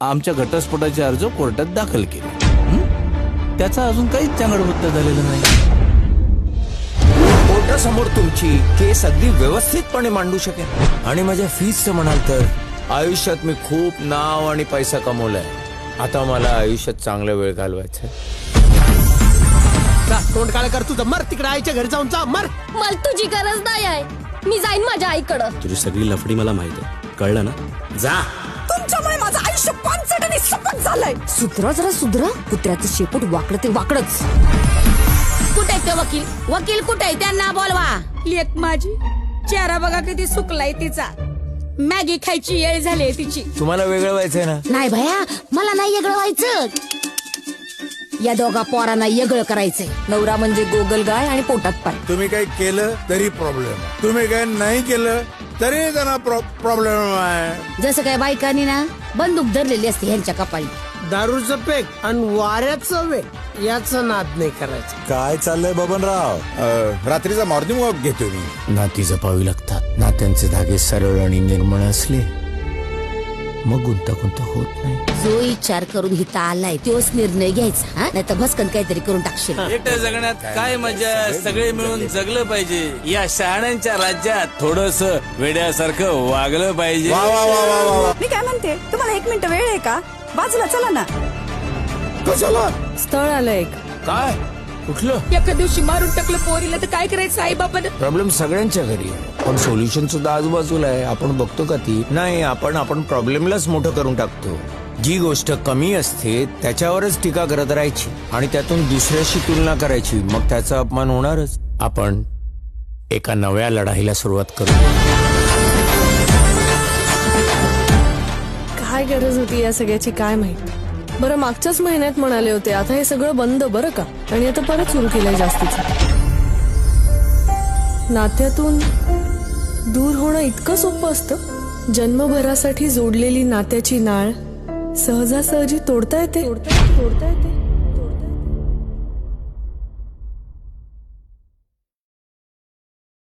आमच्या घटस्फोटाचे अर्ज कोर्टात दाखल केले. त्याचा अजून काहीच चांगलं झालेलं नाही. कोर्टासमोर तुमची केस अगदी व्यवस्थितपणे मांडू शकेल. आणि माझ्या फीसचं म्हणाल तर आयुष्यात मी खूप नाव आणि पैसा कमवलाय. आता मला आयुष्यात चांगला वेळ घालवायचा. तोंड काळ कर तुझं, मर तिकडे आईच्या घरी जाऊन जा, मर. मला तुझी गरज नाही आहे, मी जाईन माझ्या आईकडं. तुझी सगळी लफडी मला माहिती आहे, कळलं ना? जा. तुमच्यामुळे माझं आयुष्य पानसट आणि सपक झालंय. सुधरा जरा सुधरा, कुत्र्याचं शेपूट वाकडं ते वाकडच. कुठे आहे ते वकील? वकील कुठे आहे? त्यांना बोलवा. लेक माझी चेहरा बघा किती सुकलाय तिचा. मॅगी खायची वेळ झाली तिची. तुम्हाला वेगळं व्हायचंय ना? नाही भया, मला नाही वेगळं व्हायचं. या दोघा पोरांना वेगळं करायचंय. नवरा म्हणजे गोगल गाय आणि पोटात पाय. तुम्ही काही केलं तरी प्रॉब्लेम, तुम्ही काही नाही केलं तरी त्यांना प्रॉब्लेम आहे. जसं काय बायकांनी ना बंदूक धरलेली असते ह्यांच्या कपाळी. दारूचं पेक आणि वाऱ्याचं वेग याचा नाद नाही करायचा. काय चाललंय बबनराव? रात्रीचा मॉर्निंग वॉक घेतो मी. नाती जपावी लागतात. नात्यांचे धागे सरळ आणि निर्मळ असले मग गुंतागुंत होत नाही. जो विचार करून हिथं आलाय तोच निर्णय घ्यायचा, नाही तर भस्कन काहीतरी करून टाकशील. एकटं जगण्यात काय मजा, सगळे मिळून जगलं पाहिजे. या शहाण्यांच्या राज्यात थोडस वेड्यासारखं वागलं पाहिजे. वा वा वा वा वा. मी काय म्हणते, तुम्हाला 1 मिनिट वेळ आहे का? बाजूला चला ना. कशाला? स्थळ आलं एक. काय? कुठलं? एका दिवशी मारून टाकलं पोरीला तर काय करायचं आई बाबांना? प्रॉब्लेम सगळ्यांच्या घरी आहे, पण सोल्युशन सुद्धा आजूबाजूला आहे. आपण बघतो का ती? नाही, आपण प्रॉब्लेमलाच मोठं करून टाकतो. जी गोष्ट कमी असते त्याच्यावरच टीका करत राहायची आणि त्यातून दुसऱ्याशी तुलना करायची, मग त्याचा अपमान होणारच. आपण एका नव्या लढाईला सुरुवात करू. काय गरज होती या सगळ्याची काय माहिती. बरं, मागच्याच महिन्यात म्हणाले होते आता हे सगळं बंद, बरं का? आणि आता परत सुरू केलंय जास्तीचं. नात्यातून दूर होणं इतकं सोपं असतं. जन्मभरासाठी जोडलेली नात्याची नाळ सहजासहजी तोडता येते.